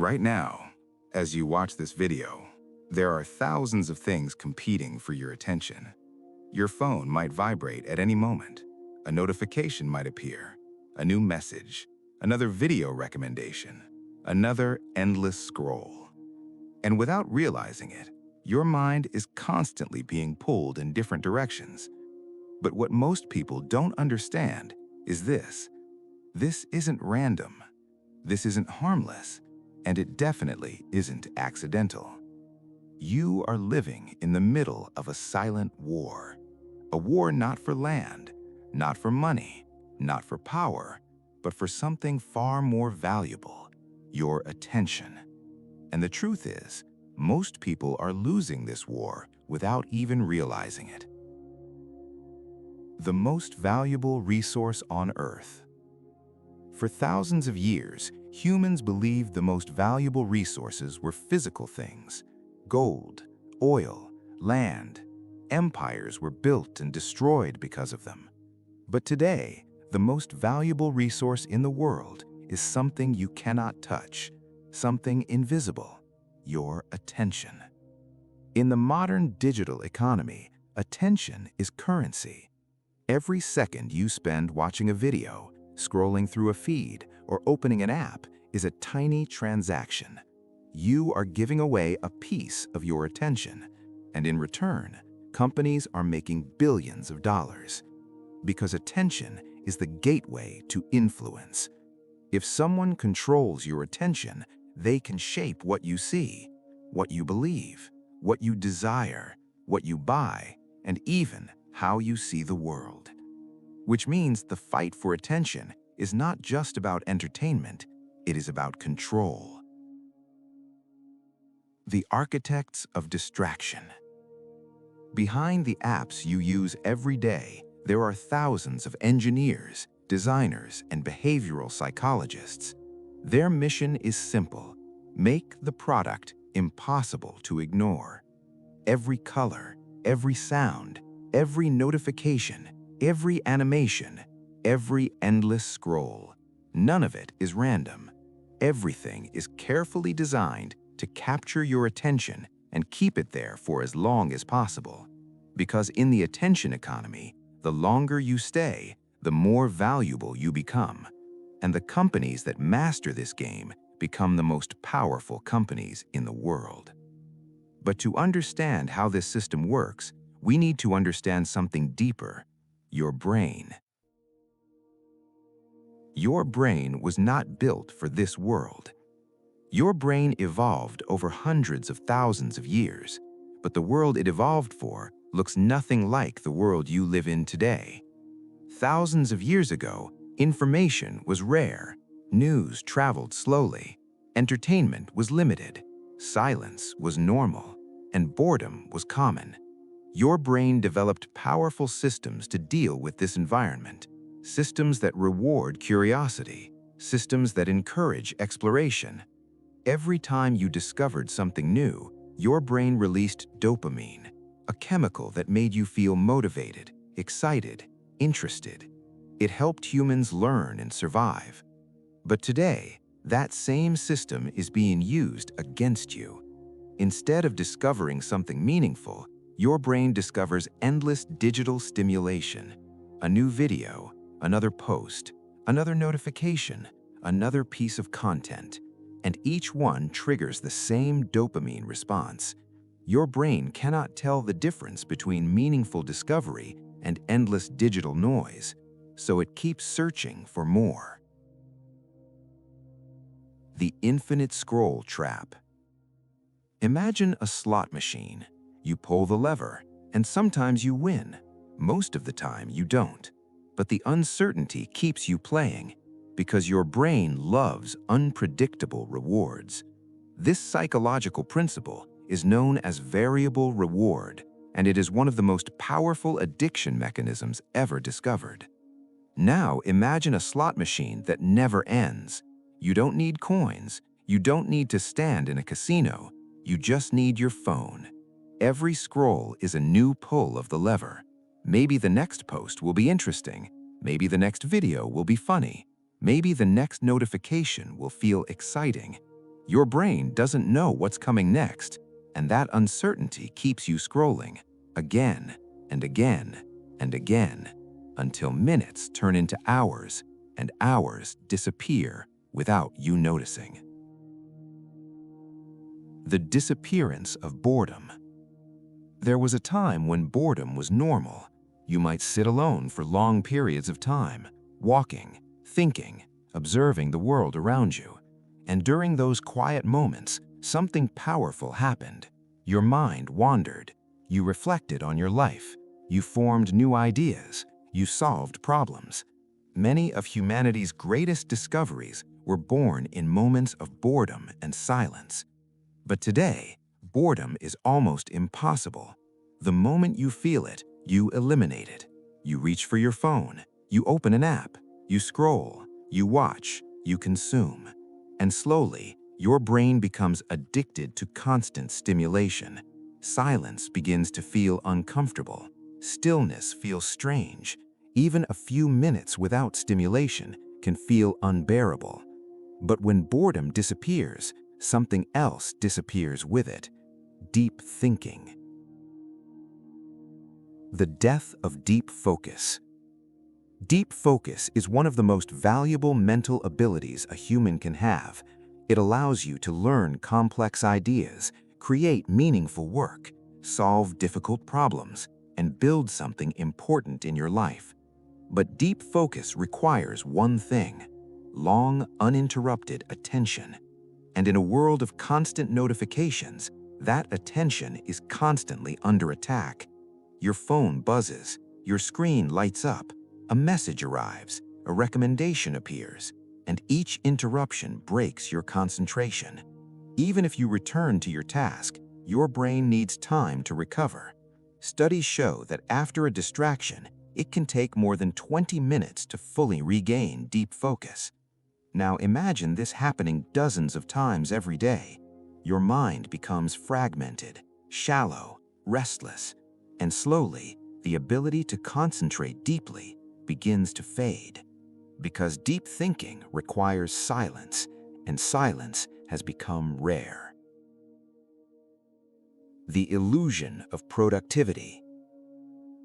Right now, as you watch this video, there are thousands of things competing for your attention. Your phone might vibrate at any moment. A notification might appear, a new message, another video recommendation, another endless scroll. And without realizing it, your mind is constantly being pulled in different directions. But what most people don't understand is this. This isn't random. This isn't harmless. And it definitely isn't accidental. You are living in the middle of a silent war. A war not for land, not for money, not for power, but for something far more valuable, your attention. And the truth is, most people are losing this war without even realizing it. The most valuable resource on Earth. For thousands of years, humans believed the most valuable resources were physical things. Gold, oil, land. Empires were built and destroyed because of them. But today, the most valuable resource in the world is something you cannot touch, something invisible, your attention. In the modern digital economy, attention is currency. Every second you spend watching a video, scrolling through a feed, or opening an app is a tiny transaction. You are giving away a piece of your attention, and in return, companies are making billions of dollars. Because attention is the gateway to influence. If someone controls your attention, they can shape what you see, what you believe, what you desire, what you buy, and even how you see the world. Which means the fight for attention is not just about entertainment, it is about control. The architects of distraction. Behind the apps you use every day, there are thousands of engineers, designers, and behavioral psychologists. Their mission is simple: make the product impossible to ignore. Every color, every sound, every notification, every animation, every endless scroll. None of it is random. Everything is carefully designed to capture your attention and keep it there for as long as possible. Because in the attention economy, the longer you stay, the more valuable you become. And the companies that master this game become the most powerful companies in the world. But to understand how this system works, we need to understand something deeper: your brain. Your brain was not built for this world. Your brain evolved over hundreds of thousands of years, but the world it evolved for looks nothing like the world you live in today. Thousands of years ago, information was rare, news traveled slowly, entertainment was limited, silence was normal, and boredom was common. Your brain developed powerful systems to deal with this environment, systems that reward curiosity, systems that encourage exploration. Every time you discovered something new, your brain released dopamine, a chemical that made you feel motivated, excited, interested. It helped humans learn and survive. But today, that same system is being used against you. Instead of discovering something meaningful, your brain discovers endless digital stimulation. A new video, another post, another notification, another piece of content. And each one triggers the same dopamine response. Your brain cannot tell the difference between meaningful discovery and endless digital noise, so it keeps searching for more. The infinite scroll trap. Imagine a slot machine. You pull the lever, and sometimes you win. Most of the time you don't. But the uncertainty keeps you playing, because your brain loves unpredictable rewards. This psychological principle is known as variable reward, and it is one of the most powerful addiction mechanisms ever discovered. Now imagine a slot machine that never ends. You don't need coins. You don't need to stand in a casino. You just need your phone. Every scroll is a new pull of the lever. Maybe the next post will be interesting. Maybe the next video will be funny. Maybe the next notification will feel exciting. Your brain doesn't know what's coming next, and that uncertainty keeps you scrolling again and again and again until minutes turn into hours and hours disappear without you noticing. The disappearance of boredom. There was a time when boredom was normal. You might sit alone for long periods of time, walking, thinking, observing the world around you. And during those quiet moments, something powerful happened. Your mind wandered. You reflected on your life. You formed new ideas. You solved problems. Many of humanity's greatest discoveries were born in moments of boredom and silence. But today, boredom is almost impossible. The moment you feel it, you eliminate it. You reach for your phone, you open an app, you scroll, you watch, you consume. And slowly, your brain becomes addicted to constant stimulation. Silence begins to feel uncomfortable. Stillness feels strange. Even a few minutes without stimulation can feel unbearable. But when boredom disappears, something else disappears with it: deep thinking. The death of deep focus. Deep focus is one of the most valuable mental abilities a human can have. It allows you to learn complex ideas, create meaningful work, solve difficult problems, and build something important in your life. But deep focus requires one thing: long, uninterrupted attention. And in a world of constant notifications, that attention is constantly under attack. Your phone buzzes, your screen lights up, a message arrives, a recommendation appears, and each interruption breaks your concentration. Even if you return to your task, your brain needs time to recover. Studies show that after a distraction, it can take more than 20 minutes to fully regain deep focus. Now imagine this happening dozens of times every day. Your mind becomes fragmented, shallow, restless, and slowly, the ability to concentrate deeply begins to fade. Because deep thinking requires silence, and silence has become rare. The illusion of productivity.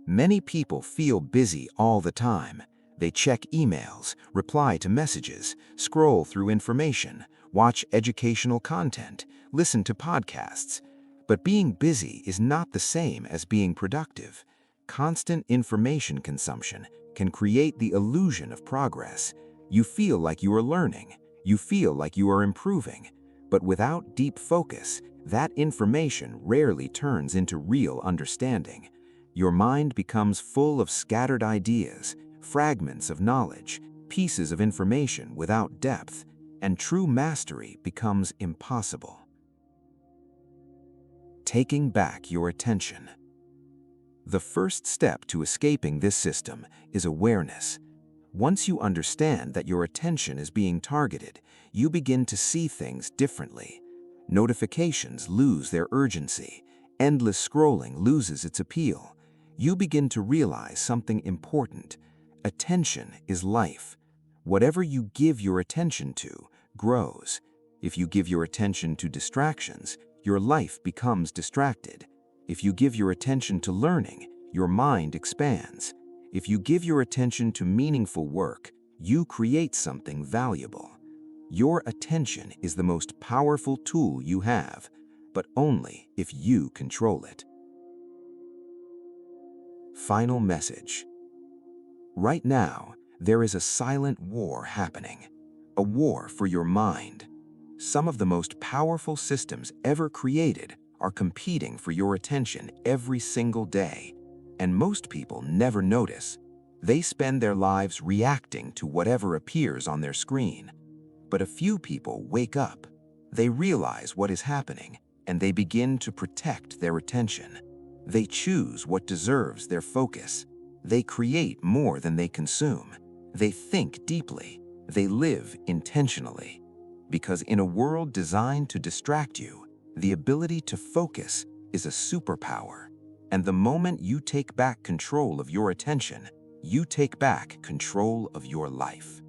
Many people feel busy all the time. They check emails, reply to messages, scroll through information, watch educational content, listen to podcasts. But being busy is not the same as being productive. Constant information consumption can create the illusion of progress. You feel like you are learning, you feel like you are improving, but without deep focus, that information rarely turns into real understanding. Your mind becomes full of scattered ideas, fragments of knowledge, pieces of information without depth, and true mastery becomes impossible. Taking back your attention. The first step to escaping this system is awareness. Once you understand that your attention is being targeted, you begin to see things differently. Notifications lose their urgency. Endless scrolling loses its appeal. You begin to realize something important. Attention is life. Whatever you give your attention to grows. If you give your attention to distractions, your life becomes distracted. If you give your attention to learning, your mind expands. If you give your attention to meaningful work, you create something valuable. Your attention is the most powerful tool you have, but only if you control it. Final message. Right now, there is a silent war happening, a war for your mind. Some of the most powerful systems ever created are competing for your attention every single day, and most people never notice. They spend their lives reacting to whatever appears on their screen. But a few people wake up. They realize what is happening, and they begin to protect their attention. They choose what deserves their focus. They create more than they consume. They think deeply. They live intentionally. Because in a world designed to distract you, the ability to focus is a superpower. And the moment you take back control of your attention, you take back control of your life.